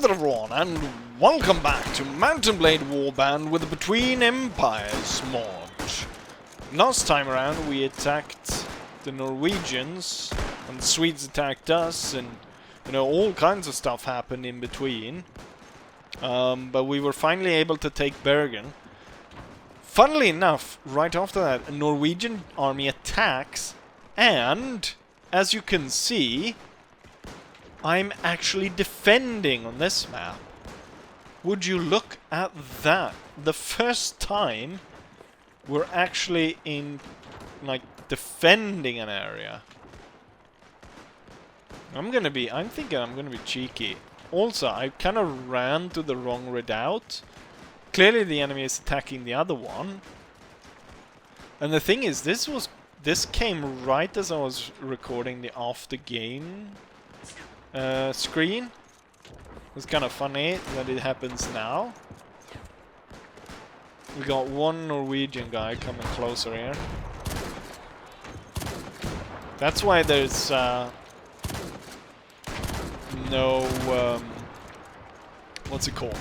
there everyone, and welcome back to Mountain Blade Warband with the Between Empires mod. Last time around we attacked the Norwegians, and the Swedes attacked us, and you know, all kinds of stuff happened in between. But we were finally able to take Bergen. Funnily enough, right after that, a Norwegian army attacks, and as you can see, I'm actually defending on this map. Would you look at that? The first time we're actually in, like, defending an area. I'm thinking I'm gonna be cheeky. Also, I kind of ran to the wrong redoubt. Clearly the enemy is attacking the other one. And the thing is, this came right as I was recording the after game screen. It's kind of funny that it happens now. We got one Norwegian guy coming closer here. That's why there's no what's it called?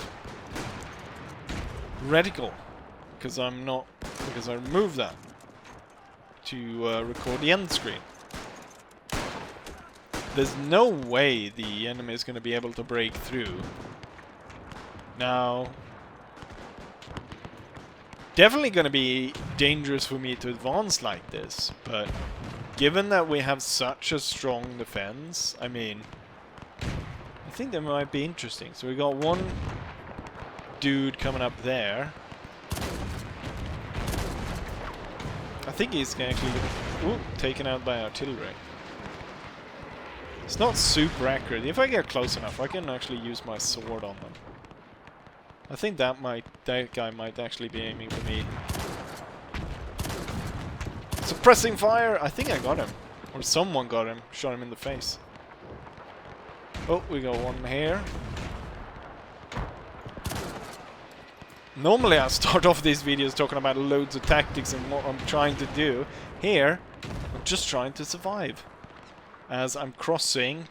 Reticle, because I removed that to record the end screen. There's no way the enemy is going to be able to break through. Now, definitely going to be dangerous for me to advance like this, but given that we have such a strong defense, I mean, I think that might be interesting. So we got one dude coming up there. I think he's actually taken out by artillery. It's not super accurate. If I get close enough, I can actually use my sword on them. I think that guy might actually be aiming for me. Suppressing fire! I think I got him. Or someone got him. Shot him in the face. Oh, we got one here. Normally I start off these videos talking about loads of tactics and what I'm trying to do. Here, I'm just trying to survive. As I'm crossing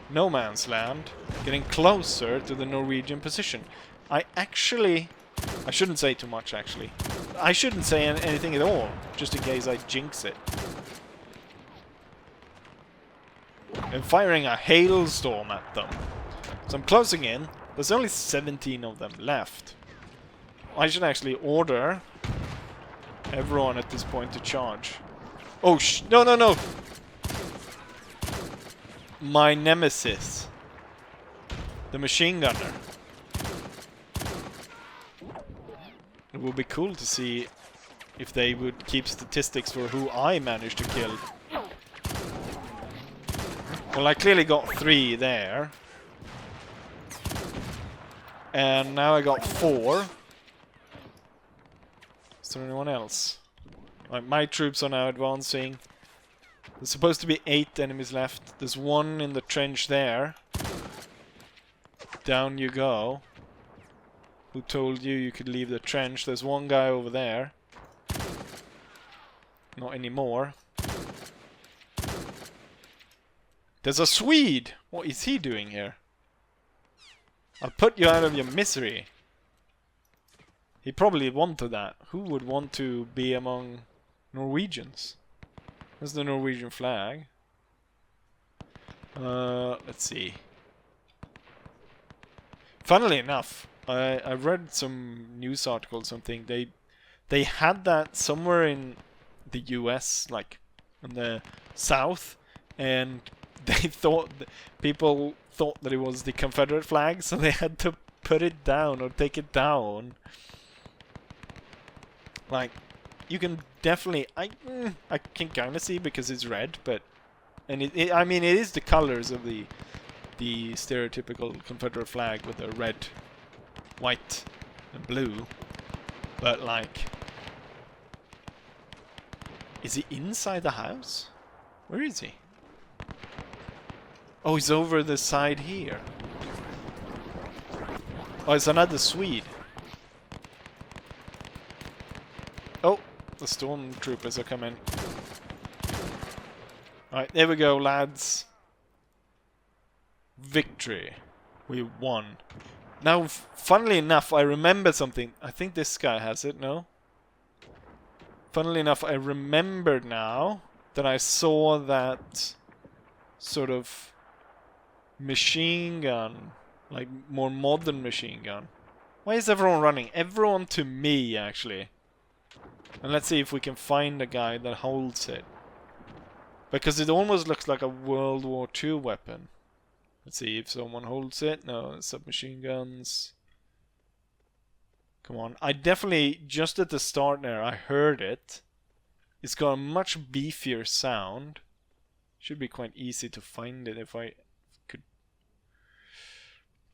no man's land, getting closer to the Norwegian position. I shouldn't say too much actually. I shouldn't say anything at all, just in case I jinx it. I'm firing a hailstorm at them. So I'm closing in. There's only 17 of them left. I should actually order everyone at this point to charge. Oh no! My nemesis, the machine gunner. It would be cool to see if they would keep statistics for who I managed to kill. Well, I clearly got 3 there. And now I got 4. Is there anyone else? Right, my troops are now advancing. There's supposed to be 8 enemies left. There's one in the trench there. Down you go. Who told you you could leave the trench? There's one guy over there. Not anymore. There's a Swede! What is he doing here? I'll put you out of your misery. He probably wanted that. Who would want to be among Norwegians? There's the Norwegian flag. Let's see. Funnily enough, I read some news article, something. They had that somewhere in the US, like in the south, and they thought people thought that it was the Confederate flag, so they had to put it down or take it down. Like, you can definitely, I can kind of see because it's red, but I mean it is the colors of the stereotypical Confederate flag with the red, white, and blue. But like, is he inside the house? Where is he? Oh, he's over the side here. Oh, it's another Swede. Oh, the stormtroopers are coming. Alright, there we go, lads. Victory. We won. Now, funnily enough, I remember something. I think this guy has it, no? Funnily enough, I remembered now that I saw that sort of machine gun. Like, more modern machine gun. Why is everyone running? Everyone to me, actually. And let's see if we can find a guy that holds it. Because it almost looks like a World War II weapon. Let's see if someone holds it. No, submachine guns. Come on. I definitely, just at the start there, I heard it. It's got a much beefier sound. Should be quite easy to find it if I could.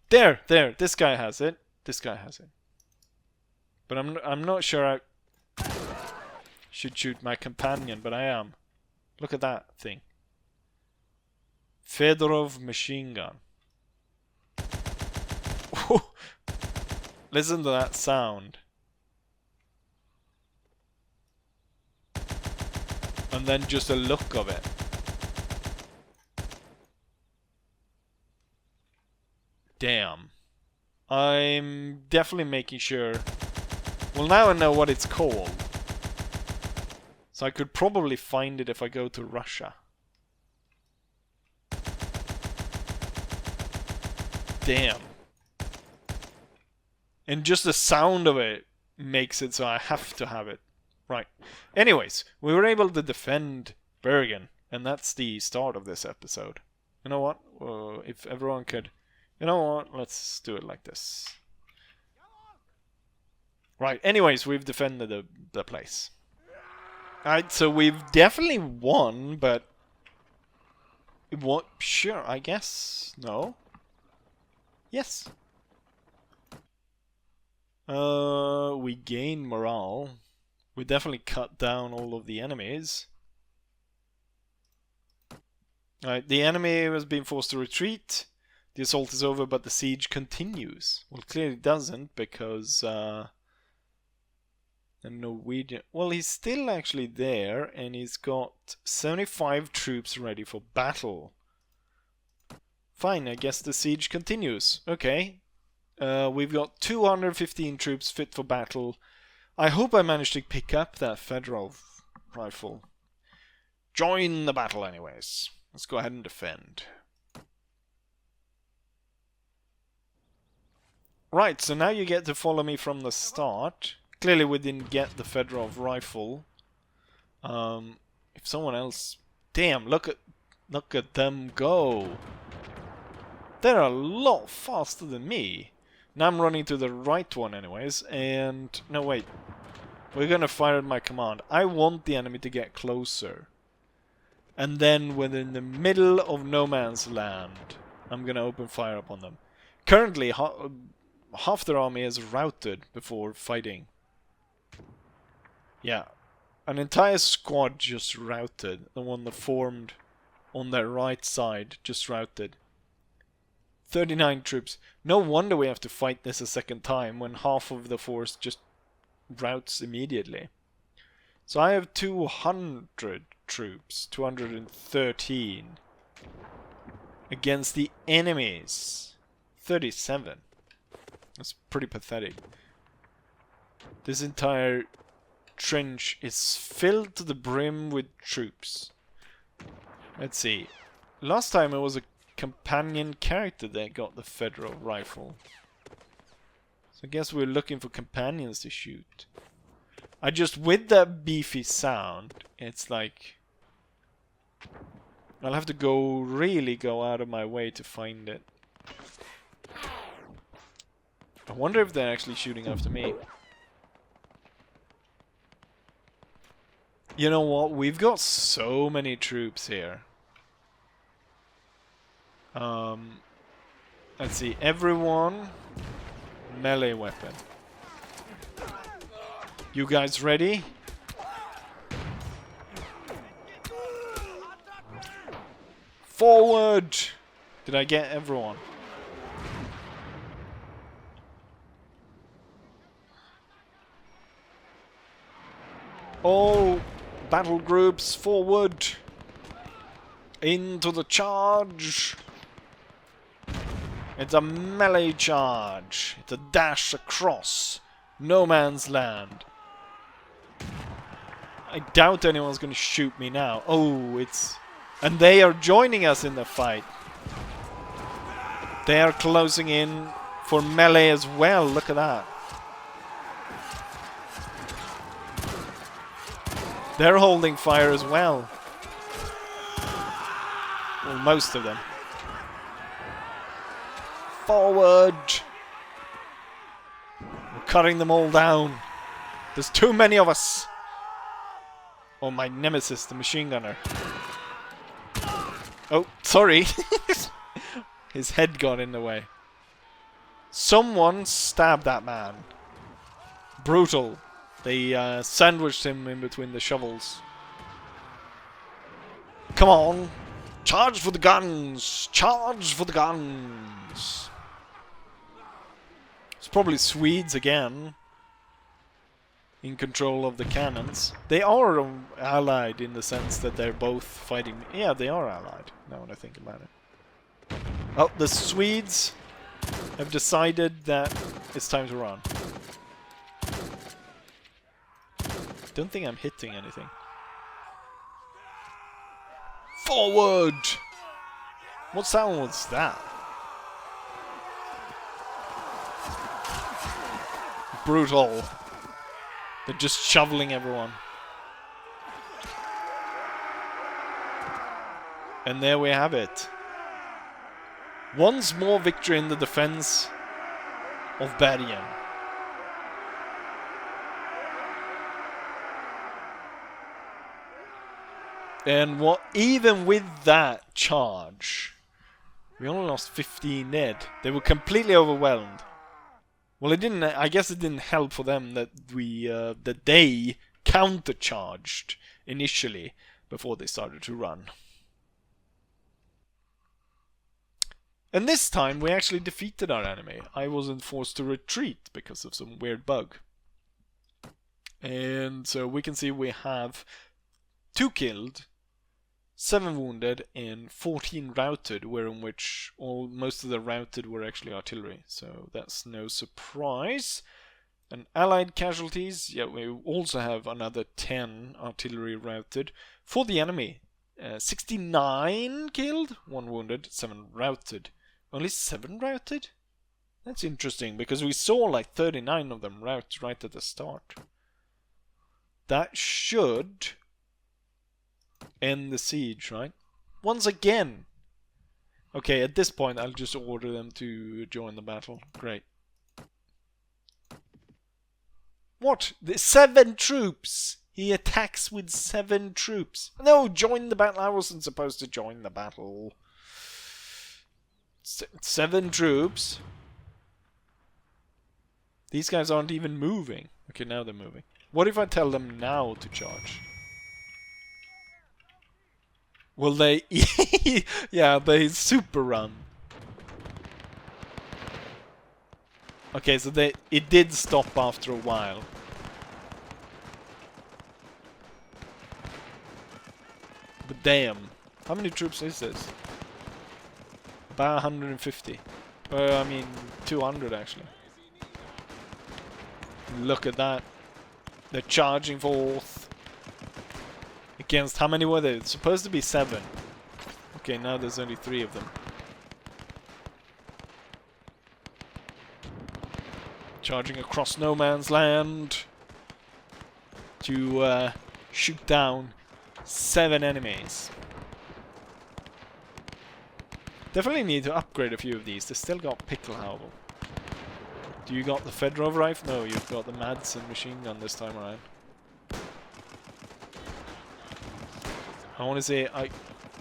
There! This guy has it. This guy has it. But I'm not sure I should shoot my companion, but I am. Look at that thing. Fedorov machine gun. Listen to that sound. And then just a look of it. Damn. I'm definitely making sure. Well, now I know what it's called. So I could probably find it if I go to Russia. Damn. And just the sound of it makes it so I have to have it. Right. Anyways, we were able to defend Bergen. And that's the start of this episode. You know what? If everyone could... You know what? Let's do it like this. Right. Anyways, we've defended the place. Alright, so we've definitely won, but... What? Sure, I guess. No? Yes. We gain morale. We definitely cut down all of the enemies. Alright, the enemy has been forced to retreat. The assault is over, but the siege continues. Well, clearly it doesn't, because the Norwegian... Well, he's still actually there, and he's got 75 troops ready for battle. Fine, I guess the siege continues. Okay. We've got 215 troops fit for battle. I hope I managed to pick up that Fedorov rifle. Join the battle anyways. Let's go ahead and defend. Right, so now you get to follow me from the start. Clearly we didn't get the Fedorov rifle. If someone else... Damn, look at them go. They're a lot faster than me. Now I'm running to the right one anyways, and... No, wait. We're gonna fire at my command. I want the enemy to get closer. And then when they're in the middle of no man's land, I'm gonna open fire upon them. Currently, half their army is routed before fighting. Yeah. An entire squad just routed. The one that formed on their right side just routed. 39 troops. No wonder we have to fight this a second time when half of the force just routes immediately. So I have 200 troops. 213. Against the enemies. 37. That's pretty pathetic. This entire trench is filled to the brim with troops. Let's see. Last time it was a companion character that got the Fedorov rifle. So I guess we're looking for companions to shoot. I just, with that beefy sound, it's like... I'll have to really go out of my way to find it. I wonder if they're actually shooting after me. You know what? We've got so many troops here. Let's see. Everyone, melee weapon. You guys ready? Forward! Did I get everyone? All battle groups forward! Into the charge! It's a melee charge. It's a dash across no man's land. I doubt anyone's going to shoot me now. Oh, it's... And they are joining us in the fight. They are closing in for melee as well. Look at that. They're holding fire as well. Well, most of them. Forward! We're cutting them all down. There's too many of us. Oh, my nemesis, the machine gunner. Oh, sorry. His head got in the way. Someone stabbed that man. Brutal. They sandwiched him in between the shovels. Come on. Charge for the guns. Charge for the guns. It's probably Swedes again. In control of the cannons. They are allied in the sense that they're both fighting. Yeah, they are allied. Now when I think about it. Oh, the Swedes have decided that it's time to run. Don't think I'm hitting anything. Forward! What sound was that? Brutal. They're just shoveling everyone. And there we have it. Once more victory in the defense of Bergen. And what, even with that charge, we only lost 15 dead. They were completely overwhelmed. Well, it didn't. I guess it didn't help for them that they countercharged initially before they started to run. And this time we actually defeated our enemy. I wasn't forced to retreat because of some weird bug. And so we can see we have 2 killed, 7 wounded, and 14 routed, wherein which most of the routed were actually artillery. So that's no surprise. And allied casualties, yeah, we also have another 10 artillery routed for the enemy. 69 killed, 1 wounded, 7 routed. Only 7 routed? That's interesting, because we saw like 39 of them rout right at the start. That should end the siege, right? Once again! Okay, at this point I'll just order them to join the battle. Great. What? The 7 troops! He attacks with 7 troops. No, join the battle. I wasn't supposed to join the battle. 7 troops. These guys aren't even moving. Okay, now they're moving. What if I tell them now to charge? Will they... yeah, they super run. Okay, so it did stop after a while. But damn. How many troops is this? About 150. I mean, 200 actually. Look at that. They're charging forth. Against how many were there? It's supposed to be 7. Okay, now there's only 3 of them. Charging across no man's land to shoot down 7 enemies. Definitely need to upgrade a few of these. They still got Pickelhaubel. Do you got the Fedorov rifle? No, you've got the Madsen machine gun this time around. I want to say,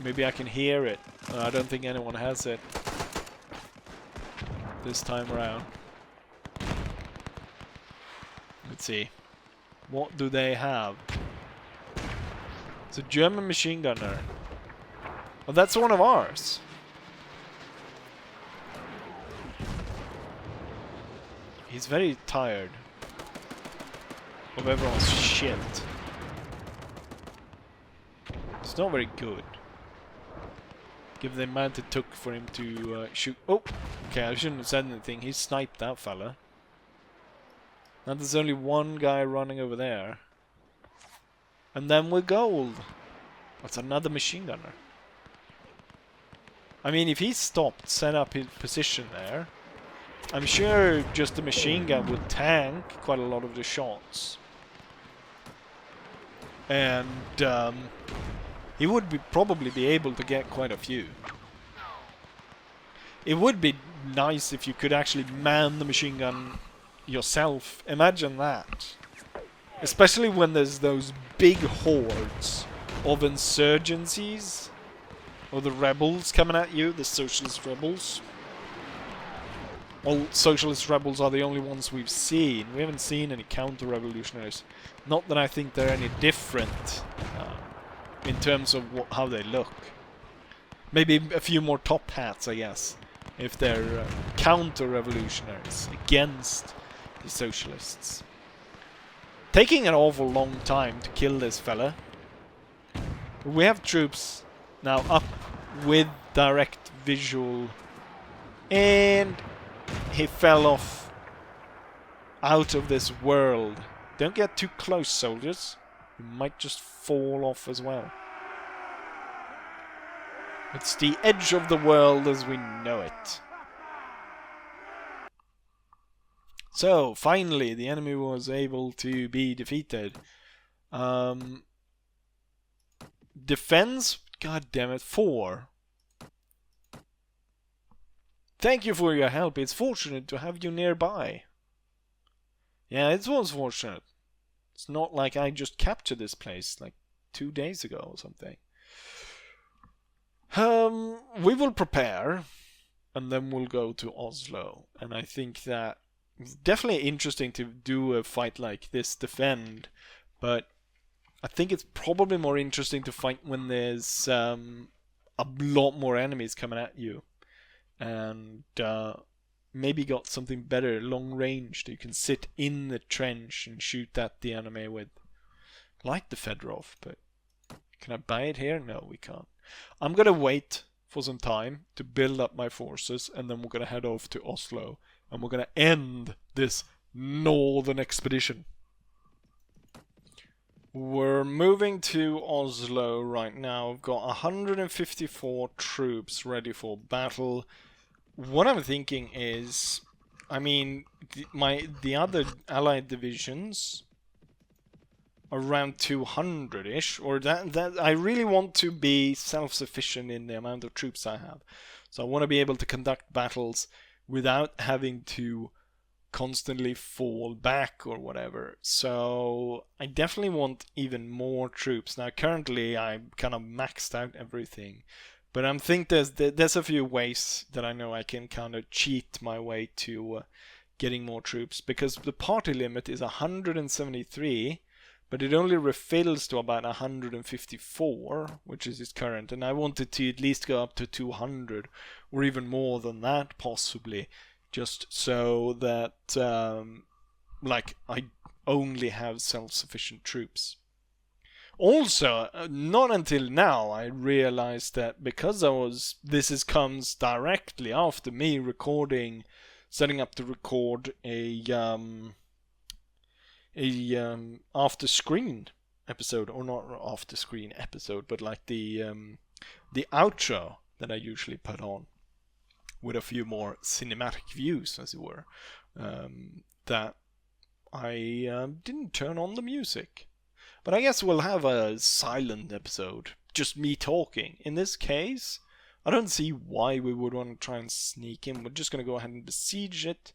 maybe I can hear it. I don't think anyone has it this time around. Let's see. What do they have? It's a German machine gunner. Oh, that's one of ours. He's very tired of everyone's shit. It's not very good. given the amount it took for him to shoot. Oh, okay, I shouldn't have said anything. He sniped that fella. Now there's only one guy running over there. And then we're gold. That's another machine gunner. I mean, if he stopped, set up his position there, I'm sure just the machine gun would tank quite a lot of the shots. And he would probably be able to get quite a few. It would be nice if you could actually man the machine gun yourself. Imagine that. Especially when there's those big hordes of insurgencies. Or the rebels coming at you, the socialist rebels. Well, socialist rebels are the only ones we've seen. We haven't seen any counter-revolutionaries. Not that I think they're any different in terms of how they look. Maybe a few more top hats, I guess. If they're counter-revolutionaries against the socialists. Taking an awful long time to kill this fella. We have troops now up with direct visual, and he fell off out of this world. Don't get too close, soldiers. You might just fall off as well. It's the edge of the world as we know it. So, finally, the enemy was able to be defeated. Defense? God damn it, 4. Thank you for your help. It's fortunate to have you nearby. Yeah, it was fortunate. It's not like I just captured this place like 2 days ago or something. We will prepare, and then we'll go to Oslo. And I think that it's definitely interesting to do a fight like this, defend, but I think it's probably more interesting to fight when there's a lot more enemies coming at you. And maybe got something better, long range, that you can sit in the trench and shoot at the enemy with. Like the Fedorov, but can I buy it here? No, we can't. I'm going to wait for some time to build up my forces, and then we're going to head off to Oslo. And we're going to end this northern expedition. We're moving to Oslo right now. We've got 154 troops ready for battle. What I'm thinking is, I mean, the other allied divisions around 200-ish, or that I really want to be self-sufficient in the amount of troops I have. So I want to be able to conduct battles without having to constantly fall back or whatever. So I definitely want even more troops. Now currently I'm kind of maxed out everything, but I think there's a few ways that I know I can kind of cheat my way to getting more troops, because the party limit is 173, but it only refills to about 154, which is its current, and I wanted to at least go up to 200 or even more than that possibly, just so that like I only have self-sufficient troops. Also, not until now I realized that because this comes directly after me setting up to record a after screen episode, or not after screen episode, but like the outro that I usually put on with a few more cinematic views, as it were, that I didn't turn on the music. But I guess we'll have a silent episode, just me talking. In this case, I don't see why we would want to try and sneak in. We're just going to go ahead and besiege it.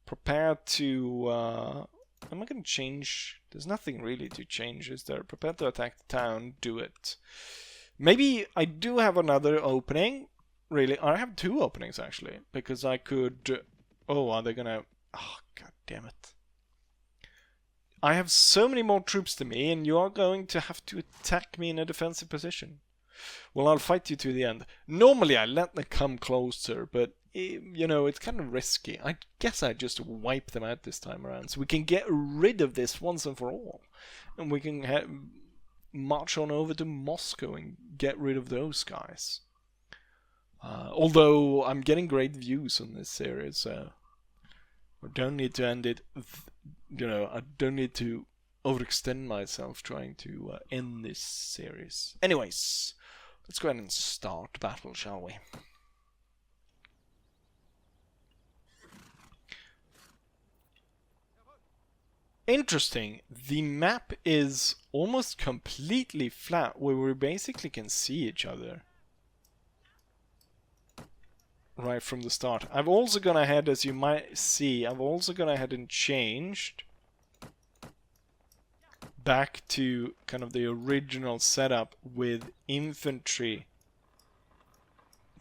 Prepare to... am I going to change? There's nothing really to change, is there? Prepare to attack the town. Do it. Maybe I do have another opening. Really, I have 2 openings, actually. Because I could... Oh, are they going to... Oh, god damn it. I have so many more troops than me, and you are going to have to attack me in a defensive position. Well, I'll fight you to the end. Normally, I let them come closer, but, you know, it's kind of risky. I guess I just wipe them out this time around, so we can get rid of this once and for all. And we can march on over to Moscow and get rid of those guys. Although I'm getting great views on this series, so I don't need to end it. You know, I don't need to overextend myself trying to end this series. Anyways, let's go ahead and start battle, shall we? Interesting, the map is almost completely flat, where we basically can see each other right from the start. I've also gone ahead, as you might see, I've also gone ahead and changed back to kind of the original setup with infantry,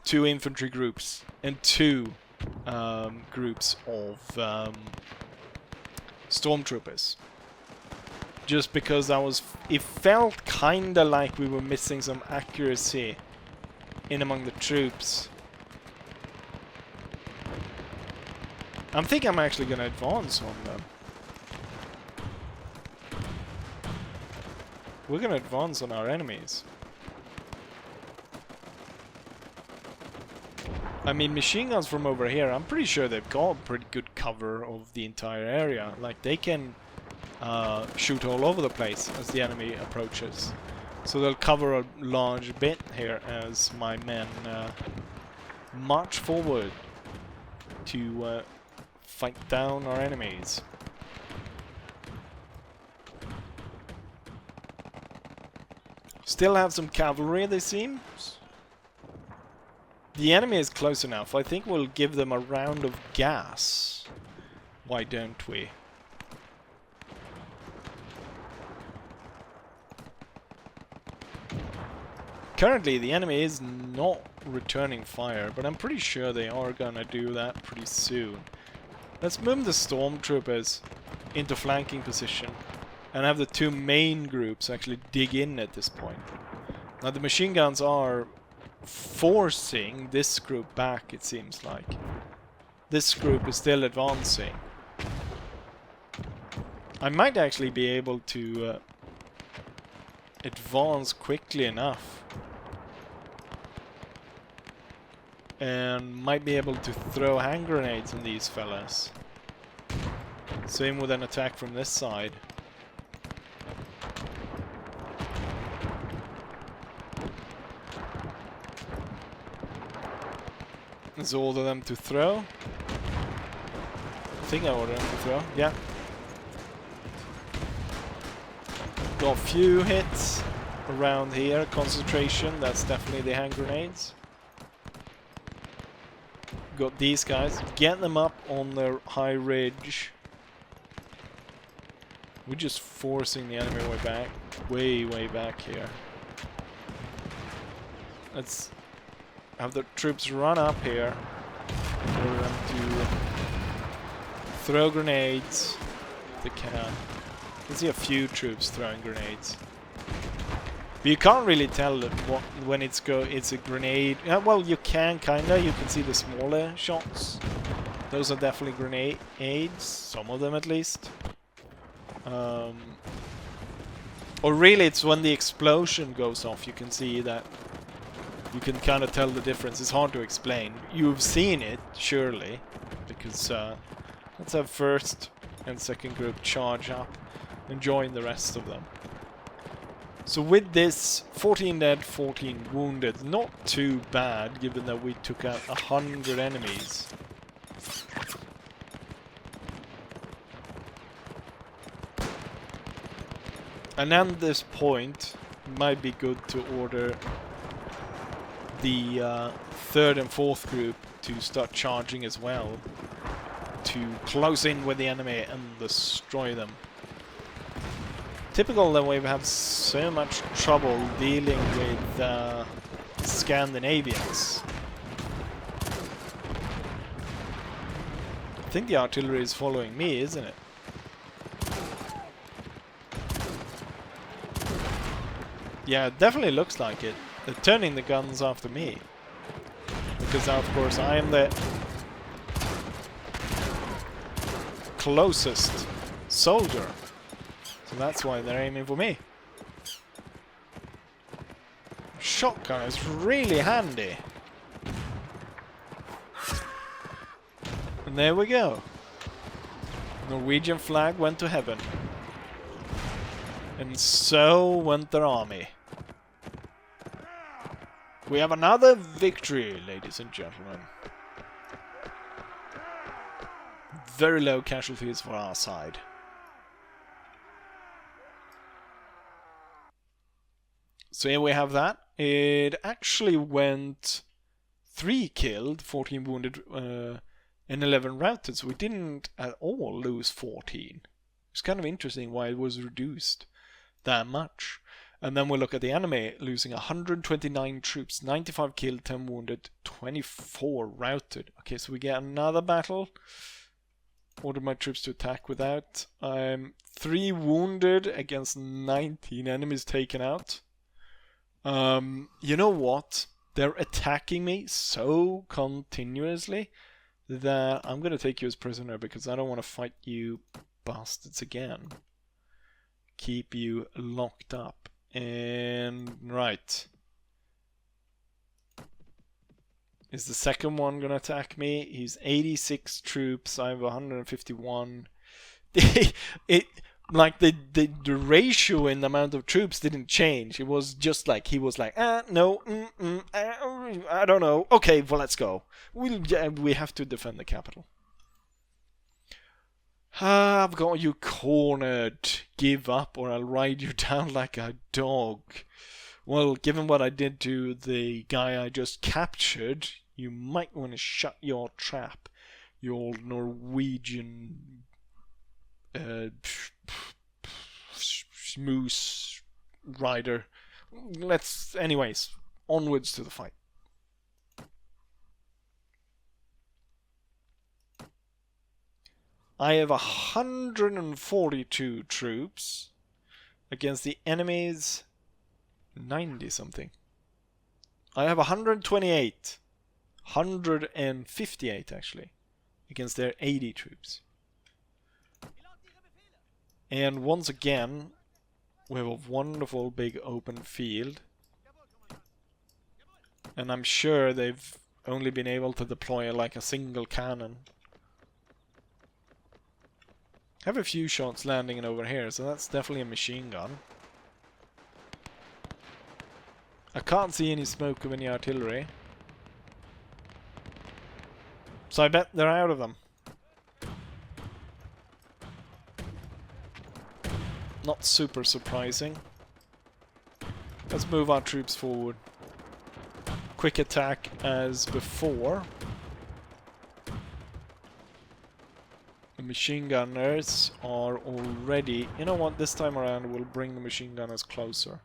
2 infantry groups and 2 groups of stormtroopers. Just because it felt kinda like we were missing some accuracy in among the troops. I think I'm actually gonna advance on them. We're gonna advance on our enemies. I mean, machine guns from over here, I'm pretty sure they've got pretty good cover of the entire area. Like, they can shoot all over the place as the enemy approaches. So they'll cover a large bit here as my men march forward to fight down our enemies. Still have some cavalry, they seem. The enemy is close enough. I think we'll give them a round of gas. Why don't we? Currently, the enemy is not returning fire, but I'm pretty sure they are gonna do that pretty soon. Let's move the stormtroopers into flanking position and have the 2 main groups actually dig in at this point. Now the machine guns are forcing this group back, it seems like. This group is still advancing. I might actually be able to advance quickly enough. And might be able to throw hand grenades on these fellas. Same with an attack from this side. Let's order them to throw. I think I ordered them to throw, yeah. Got a few hits around here. Concentration, that's definitely the hand grenades. Got these guys. Get them up on their high ridge. We're just forcing the enemy way back. Way back here. Let's have the troops run up here. For them to throw grenades if they can. You can see a few troops throwing grenades. But you can't really tell when it's a grenade. Well, you can kinda. You can see the smaller shots. Those are definitely grenades. Some of them at least. Or really, it's when the explosion goes off. You can see that. You can kind of tell the difference. It's hard to explain. You've seen it, surely, because let's have first and second group charge up and join the rest of them. So with this, 14 dead, 14 wounded. Not too bad, given that we took out 100 enemies. And at this point, it might be good to order the 3rd and 4th group to start charging as well. To close in with the enemy and destroy them. Typical that we have so much trouble dealing with Scandinavians. I think the artillery is following me, isn't it? Yeah, it definitely looks like it. They're turning the guns after me. Because of course I am the closest soldier. So that's why they're aiming for me. Shotgun is really handy. And there we go. Norwegian flag went to heaven. And so went their army. We have another victory, ladies and gentlemen. Very low casualties for our side. So here we have that. It actually went 3 killed, 14 wounded, and 11 routed, so we didn't at all lose 14. It's kind of interesting why it was reduced that much. And then we look at the enemy, losing 129 troops, 95 killed, 10 wounded, 24 routed. Okay, so we get another battle. Ordered my troops to attack without. 3 wounded against 19 enemies taken out. You know what? They're attacking me so continuously that I'm gonna take you as prisoner because I don't want to fight you bastards again. Keep you locked up. And right. Is the second one gonna attack me? He's 86 troops, I have 151. Like the ratio in the amount of troops didn't change. It was just like he was like, no, I don't know. Okay, well let's go. We have to defend the capital. I've got you cornered. Give up or I'll ride you down like a dog. Well, given what I did to the guy I just captured, you might want to shut your trap, you old Norwegian moose rider. Anyways, onwards to the fight. I have 142 troops against the enemy's 90 something. I have 128. 158 actually against their 80 troops. And once again, we have a wonderful big open field. And I'm sure they've only been able to deploy like a single cannon. I have a few shots landing in over here, so that's definitely a machine gun. I can't see any smoke of any artillery. So I bet they're out of them. Not super surprising. Let's move our troops forward. Quick attack as before. The machine gunners are already... You know what? This time around we'll bring the machine gunners closer.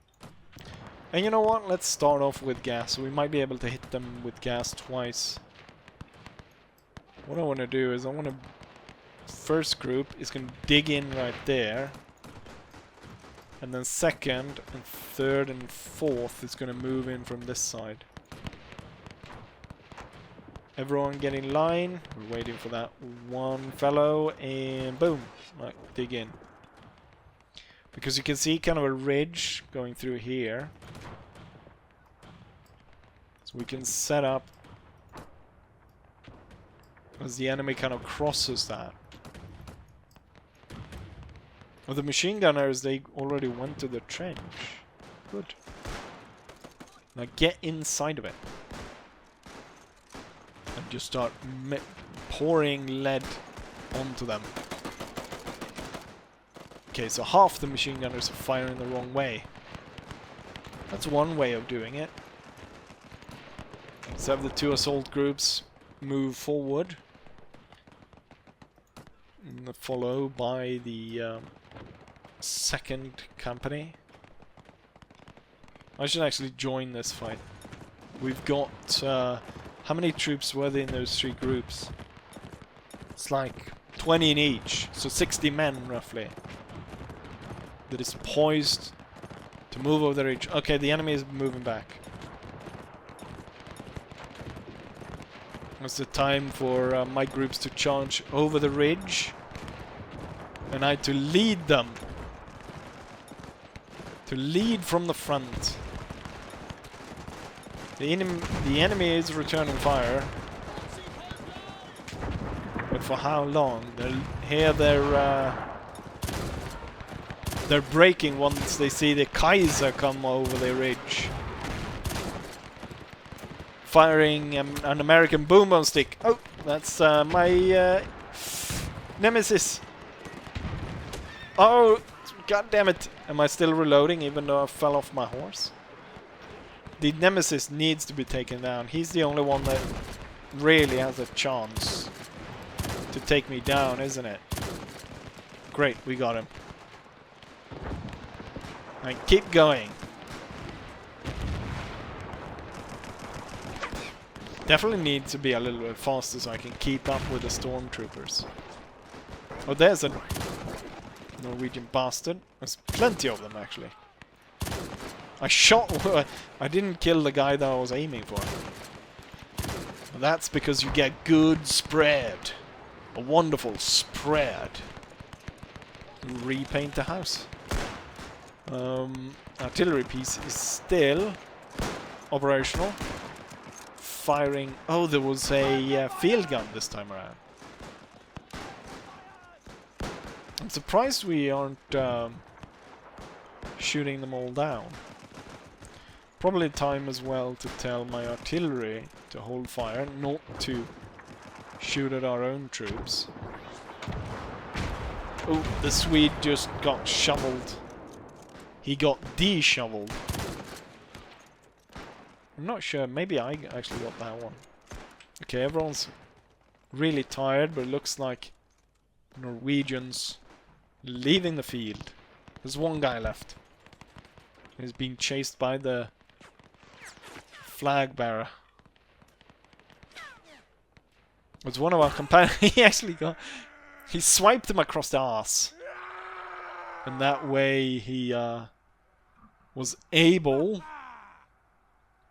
And you know what? Let's start off with gas. We might be able to hit them with gas twice. What I want to do is I want to... First group is going to dig in right there. And then second and third and fourth is going to move in from this side. Everyone get in line. We're waiting for that one fellow and boom. Right, dig in. Because you can see kind of a ridge going through here. So we can set up as the enemy kind of crosses that. Well, the machine gunners, they already went to the trench. Good. Now get inside of it. And just start pouring lead onto them. Okay, so half the machine gunners are firing the wrong way. That's one way of doing it. Let's have the 2 assault groups move forward. And followed by the second company. I should actually join this fight. We've got... how many troops were there in those 3 groups? It's like 20 in each, so 60 men roughly. That is poised to move over the ridge. Okay, the enemy is moving back. It's the time for my groups to charge over the ridge. And I to lead them. To lead from the front. The enemy is returning fire. But for how long? They're braking once they see the Kaiser come over the ridge. Firing an American boom stick. Oh, that's my nemesis. Oh, god damn it. Am I still reloading even though I fell off my horse? The nemesis needs to be taken down. He's the only one that really has a chance to take me down, isn't it? Great, we got him. And keep going. Definitely need to be a little bit faster so I can keep up with the stormtroopers. Oh, there's a Norwegian bastard. There's plenty of them, actually. I didn't kill the guy that I was aiming for. Well, that's because you get good spread. A wonderful spread. Repaint the house. Artillery piece is still operational. Firing. Oh, there was a field gun this time around. I'm surprised we aren't shooting them all down. Probably time as well to tell my artillery to hold fire, not to shoot at our own troops. Oh, the Swede just got shoveled. He got de-shoveled. I'm not sure, maybe I actually got that one. Okay, everyone's really tired, but it looks like Norwegians leaving the field. There's one guy left. He's being chased by the flag bearer. It's one of our companions. He actually got... He swiped him across the arse. And that way he was able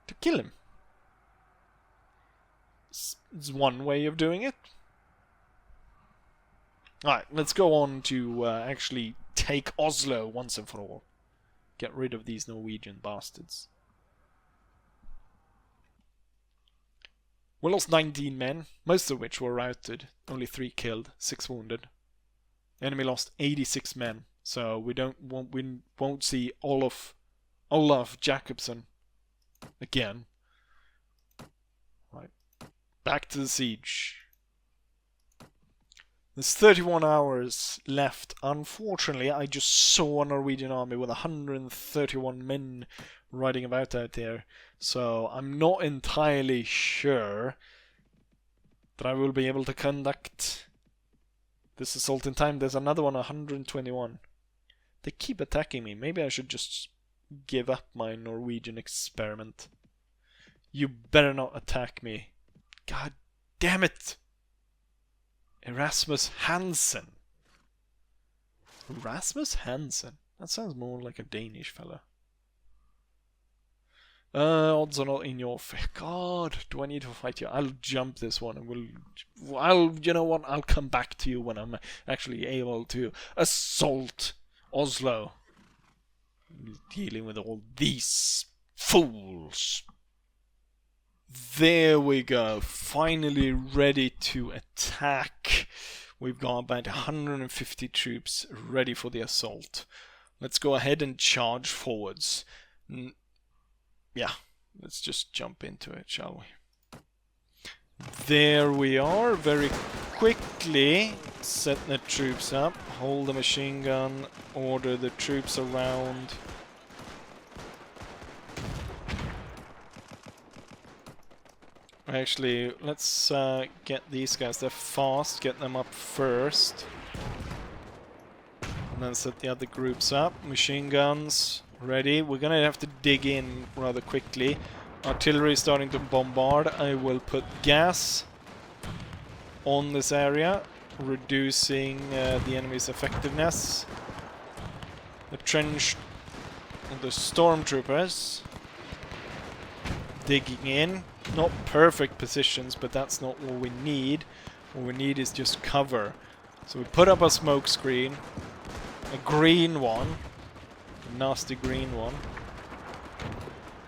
to kill him. It's one way of doing it. Alright, let's go on to actually take Oslo once and for all. Get rid of these Norwegian bastards. We lost 19 men, most of which were routed. Only 3 killed, 6 wounded. Enemy lost 86 men, so we won't see Olaf Jakobsen again. Right, back to the siege. There's 31 hours left. Unfortunately, I just saw a Norwegian army with 131 men riding about out there. So I'm not entirely sure that I will be able to conduct this assault in time. There's another one, 121. They keep attacking me. Maybe I should just give up my Norwegian experiment. You better not attack me. God damn it! Erasmus Hansen. Erasmus Hansen? That sounds more like a Danish fella. Odds are not in your favor. God, do I need to fight you? I'll jump this one and you know what? I'll come back to you when I'm actually able to assault Oslo. Dealing with all these fools. There we go. Finally ready to attack. We've got about 150 troops ready for the assault. Let's go ahead and charge forwards. Yeah, let's just jump into it, shall we? There we are. Very quickly set the troops up. Hold the machine gun. Order the troops around. Actually, let's get these guys. They're fast. Get them up first. And then set the other groups up. Machine guns ready. We're gonna have to dig in rather quickly. Artillery is starting to bombard. I will put gas on this area, reducing the enemy's effectiveness. The trench of the stormtroopers digging in. Not perfect positions, but that's not what we need. What we need is just cover. So we put up a smoke screen, a green one, a nasty green one.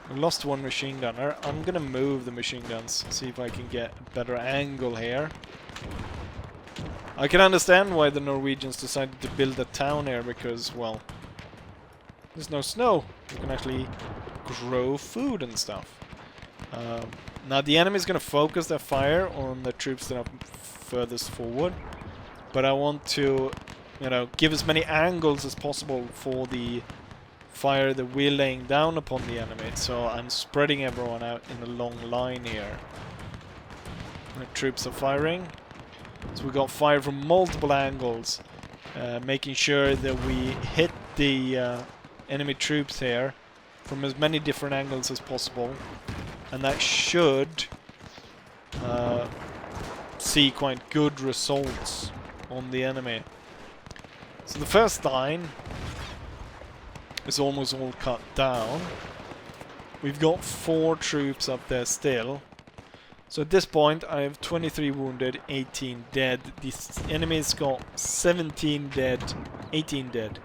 We lost one machine gunner. I'm gonna move the machine guns, see if I can get a better angle here. I can understand why the Norwegians decided to build a town here, because, well, there's no snow. You can actually grow food and stuff. Now the enemy is going to focus their fire on the troops that are furthest forward, but I want to, you know, give as many angles as possible for the fire that we're laying down upon the enemy. So I'm spreading everyone out in a long line here. The troops are firing. So we got fire from multiple angles, making sure that we hit the enemy troops here from as many different angles as possible, and that should see quite good results on the enemy. So the first line is almost all cut down. We've got 4 troops up there still. So at this point I have 23 wounded, 18 dead. The enemy's got 17 dead, 18 dead,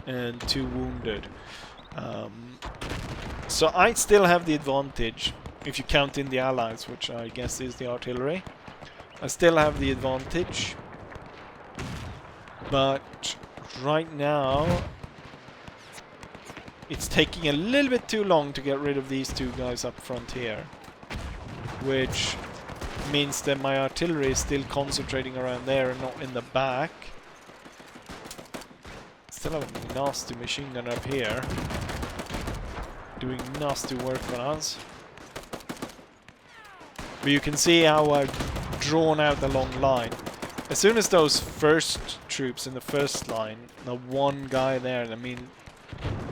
and 2 wounded. So I still have the advantage, if you count in the allies, which I guess is the artillery. I still have the advantage. But right now it's taking a little bit too long to get rid of these 2 guys up front here, which means that my artillery is still concentrating around there and not in the back. Still have a nasty machine gun up here, doing nasty work on us. But you can see how I've drawn out the long line. As soon as those first troops in the first line, the 1 guy there, I mean,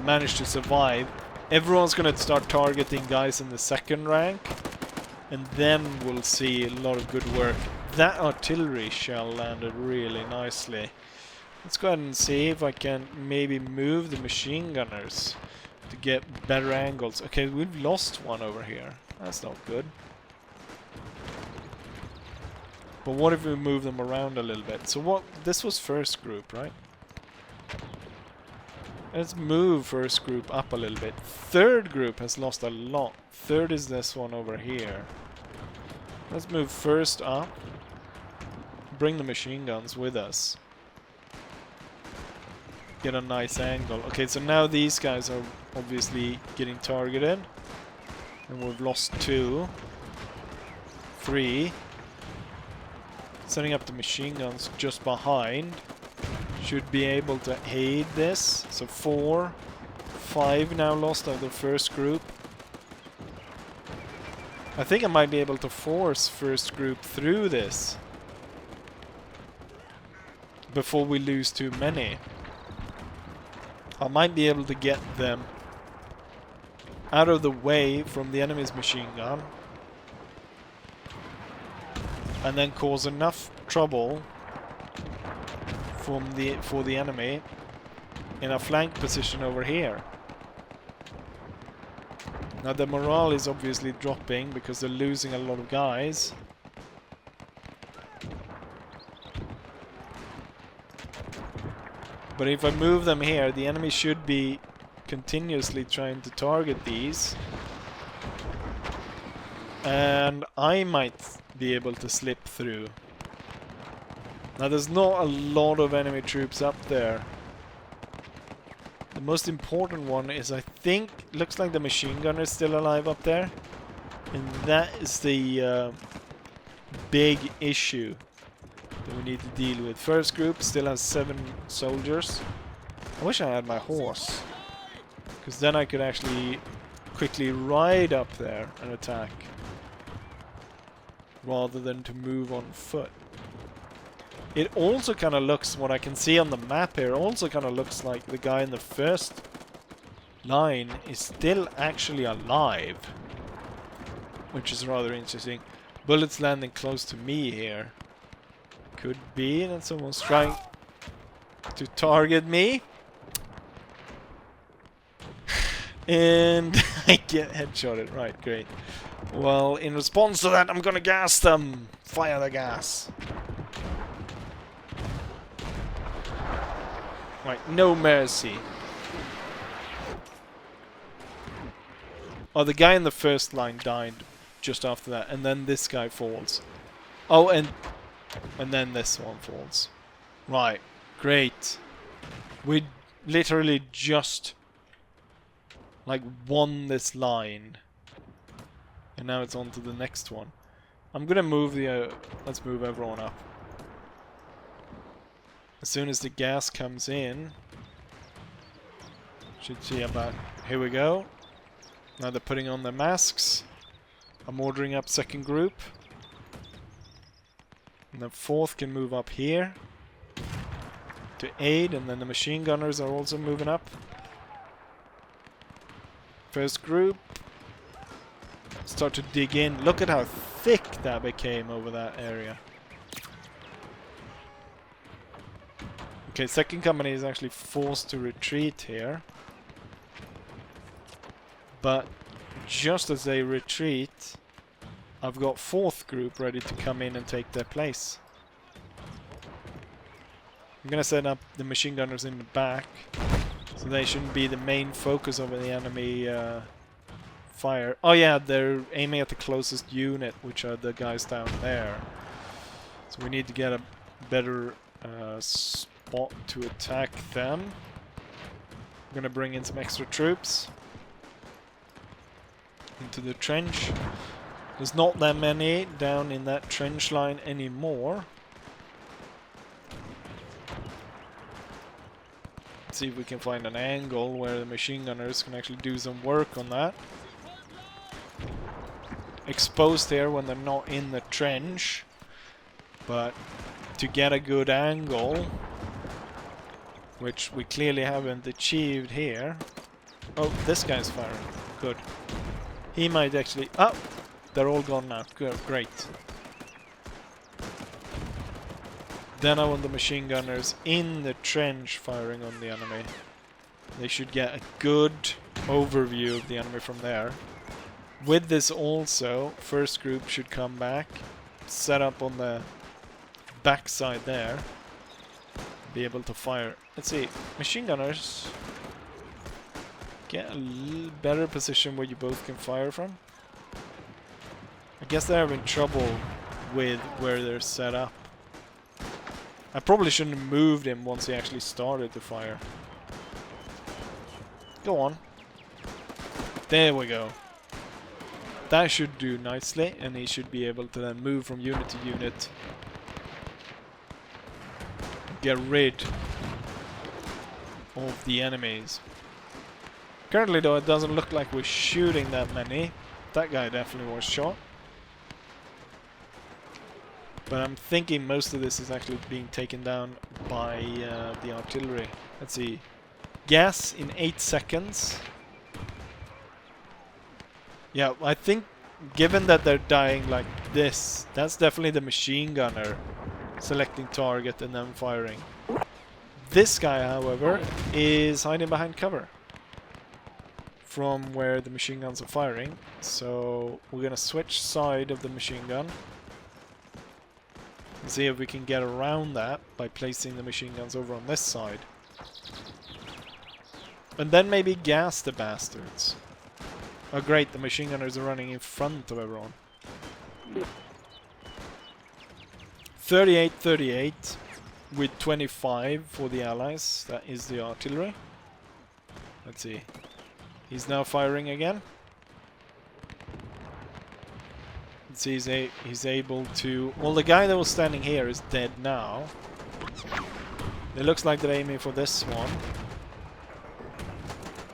managed to survive, everyone's going to start targeting guys in the second rank, and then we'll see a lot of good work. That artillery shell landed really nicely. Let's go ahead and see if I can maybe move the machine gunners to get better angles. Okay, we've lost one over here. That's not good. But what if we move them around a little bit? So what? This was first group, right? Let's move first group up a little bit. Third group has lost a lot. Third is this one over here. Let's move first up. Bring the machine guns with us. Get a nice angle. Okay, so now these guys are obviously getting targeted. And we've lost 2. 3. Setting up the machine guns just behind. Should be able to aid this. So 4. 5 now lost of the first group. I think I might be able to force first group through this before we lose too many. I might be able to get them out of the way from the enemy's machine gun and then cause enough trouble for the enemy in a flank position over here. Now the morale is obviously dropping because they're losing a lot of guys. But if I move them here, the enemy should be continuously trying to target these. And I might be able to slip through. Now there's not a lot of enemy troops up there. The most important one is, I think, looks like the machine gunner is still alive up there. And that is the big issue that we need to deal with. First group still has 7 soldiers. I wish I had my horse, because then I could actually quickly ride up there and attack, rather than to move on foot. It also kind of looks, what I can see on the map here, also kind of looks like the guy in the first line is still actually alive, which is rather interesting. Bullets landing close to me here. Could be that someone's trying to target me. And I get headshotted. Right, great. Well, in response to that, I'm gonna gas them. Fire the gas. Right, no mercy. Oh, the guy in the first line died just after that, and then this guy falls. Oh, and And then this one falls. Right, great. We literally just like won this line. And now it's on to the next one. I'm gonna move the... let's move everyone up. As soon as the gas comes in... should see about... here we go. Now they're putting on their masks. I'm ordering up second group. And the fourth can move up here to aid, and then the machine gunners are also moving up. First group. Start to dig in. Look at how thick that became over that area. Okay, second company is actually forced to retreat here. But just as they retreat, I've got fourth group ready to come in and take their place. I'm gonna set up the machine gunners in the back, so they shouldn't be the main focus of the enemy fire. Oh yeah, they're aiming at the closest unit, which are the guys down there. So we need to get a better spot to attack them. I'm gonna bring in some extra troops into the trench. There's not that many down in that trench line anymore. Let's see if we can find an angle where the machine gunners can actually do some work on that. Exposed here when they're not in the trench, but to get a good angle, which we clearly haven't achieved here. Oh, this guy's firing. Good. He might actually... oh! They're all gone now. Good, great. Then I want the machine gunners in the trench firing on the enemy. They should get a good overview of the enemy from there. With this also, first group should come back, set up on the backside there, be able to fire. Let's see, machine gunners, get a little better position where you both can fire from. I guess they're having trouble with where they're set up. I probably shouldn't have moved him once he actually started to fire. Go on. There we go. That should do nicely, and he should be able to then move from unit to unit. Get rid of the enemies. Currently though, it doesn't look like we're shooting that many. That guy definitely was shot. But I'm thinking most of this is actually being taken down by the artillery. Let's see. Gas in 8 seconds. Yeah, I think given that they're dying like this, that's definitely the machine gunner selecting target and then firing. This guy, however, is hiding behind cover from where the machine guns are firing. So we're gonna switch side of the machine gun. See if we can get around that by placing the machine guns over on this side. And then maybe gas the bastards. Oh great, the machine gunners are running in front of everyone. 38-38 with 25 for the allies. That is the artillery. Let's see. He's now firing again. He's able to... well, the guy that was standing here is dead now. It looks like they're aiming for this one.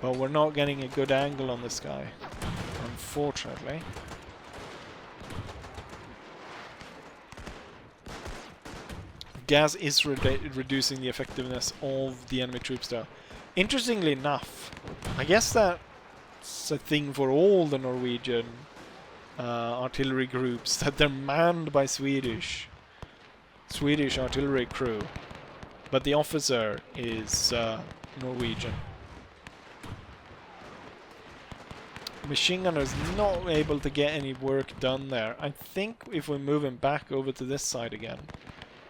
But we're not getting a good angle on this guy, unfortunately. Gas is reducing the effectiveness of the enemy troops though. Interestingly enough, I guess that's a thing for all the Norwegian artillery groups, that they're manned by Swedish artillery crew, but the officer is Norwegian. Machine gunner is not able to get any work done there. I think if we move him back over to this side again,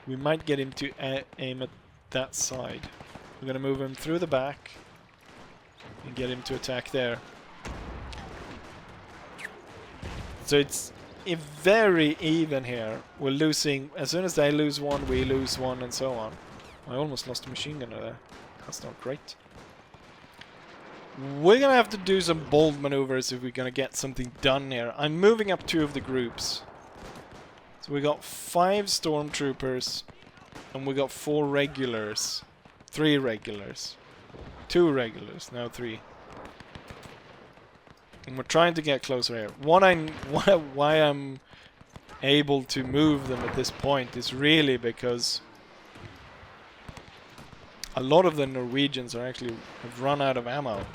we might get him to aim at that side. We're gonna move him through the back and get him to attack there. So it's very even here. We're losing, as soon as they lose one, we lose one, and so on. I almost lost a machine gunner there. That's not great. We're gonna have to do some bold maneuvers if we're gonna get something done here. I'm moving up 2 of the groups. So we got 5 stormtroopers, and we got 4 regulars. 3 regulars. 2 regulars, now 3. And we're trying to get closer here. Why I'm able to move them at this point is really because a lot of the Norwegians are actually have run out of ammo.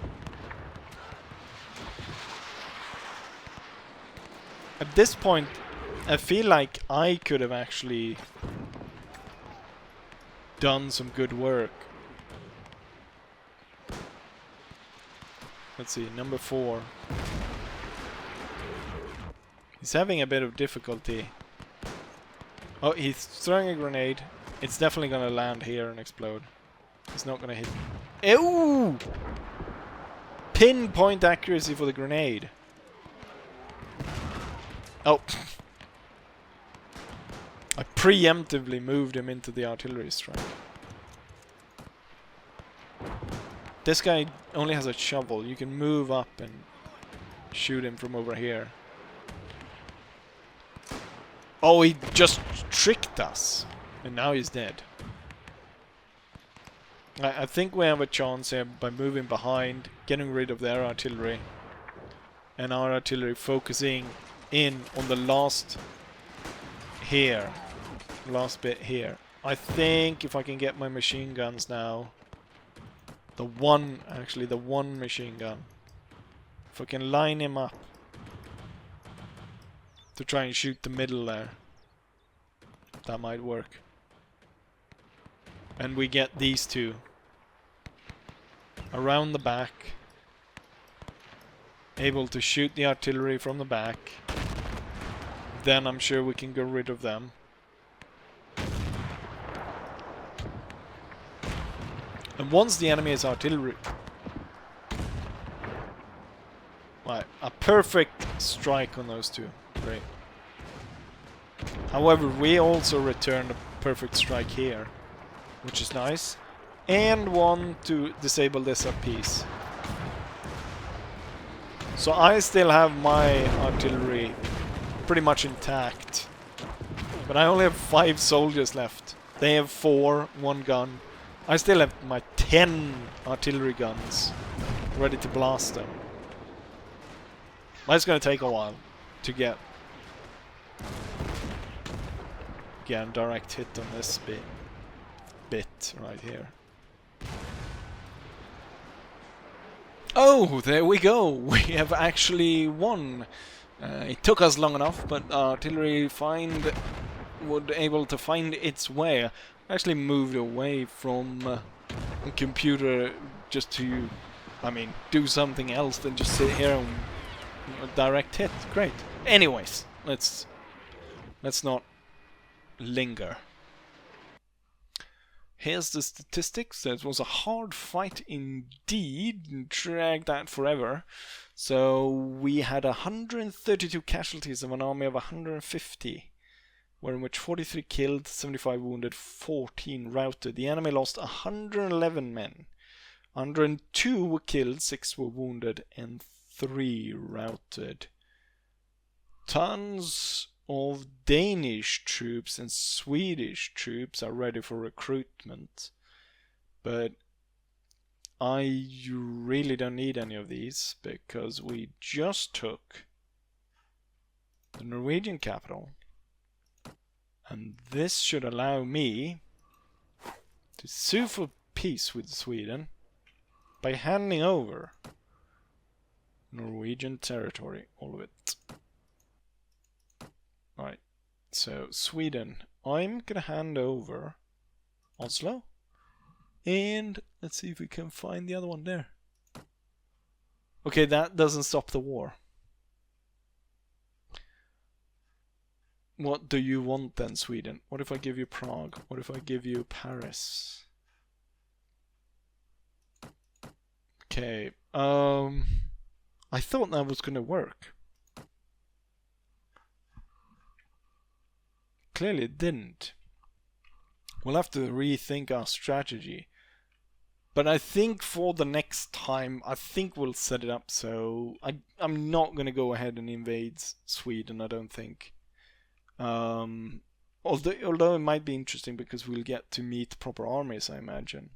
At this point, I feel like I could have actually done some good work. Let's see, number 4. He's having a bit of difficulty. Oh, he's throwing a grenade. It's definitely gonna land here and explode. It's not gonna hit. Ew! Pinpoint accuracy for the grenade. Oh. I preemptively moved him into the artillery strike. This guy only has a shovel. You can move up and shoot him from over here. Oh, he just tricked us. And now he's dead. I think we have a chance here by moving behind, getting rid of their artillery. And our artillery focusing in on the last here. Last bit here. I think if I can get my machine guns now. The one machine gun. If I can line him up to try and shoot the middle there. That might work. And we get these 2 around the back, able to shoot the artillery from the back. Then I'm sure we can get rid of them. And once the enemy is artillery... Right, a perfect strike on those 2. Great. However, we also return a perfect strike here, which is nice. And one to disable this piece. So I still have my artillery pretty much intact. But I only have 5 soldiers left. They have 4, 1 gun. I still have my 10 artillery guns ready to blast them. But it's gonna take a while to get a direct hit on this bit right here. Oh, there we go. We have actually won. It took us long enough, but artillery would able to find its way. I actually moved away from the computer just to, do something else than just sit here and direct hit. Great. Anyways, let's not linger. Here's the statistics. It was a hard fight indeed. Dragged out forever. So we had 132 casualties of an army of 150. In which 43 killed, 75 wounded, 14 routed. The enemy lost 111 men. 102 were killed, 6 were wounded, and 3 routed. Tons of Danish troops and Swedish troops are ready for recruitment. But I really don't need any of these because we just took the Norwegian capital. And this should allow me to sue for peace with Sweden by handing over Norwegian territory, all of it. Right, so Sweden, I'm gonna hand over Oslo, and let's see if we can find the other one there. Okay, that doesn't stop the war. What do you want then, Sweden? What if I give you Prague? What if I give you Paris? Okay, I thought that was gonna work. clearly it didn't. We'll have to rethink our strategy. But I think for the next time, I think we'll set it up so I'm not going to go ahead and invade Sweden, I don't think. Although it might be interesting because we'll get to meet proper armies, I imagine.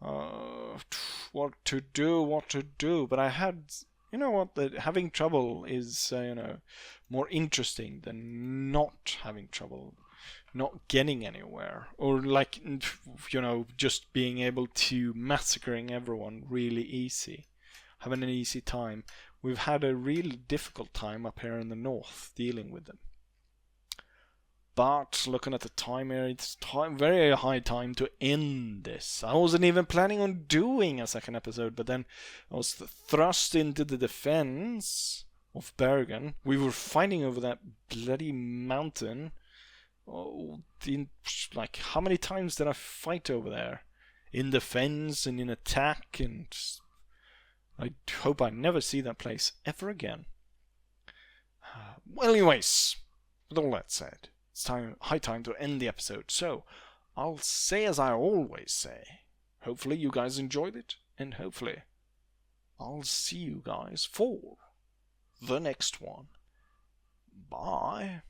What to do, but I had, you know what, that having trouble is, more interesting than not having trouble, not getting anywhere, or like, just being able to massacring everyone really easy, having an easy time. We've had a really difficult time up here in the north dealing with them. But looking at the time here, it's very high time to end this. I wasn't even planning on doing a second episode, but then I was thrust into the defense of Bergen. We were fighting over that bloody mountain. Oh, like, how many times did I fight over there? In defense and in attack, and I hope I never see that place ever again. Well, anyways, with all that said, it's high time to end the episode, so I'll say as I always say. Hopefully you guys enjoyed it, and hopefully I'll see you guys for the next one. Bye.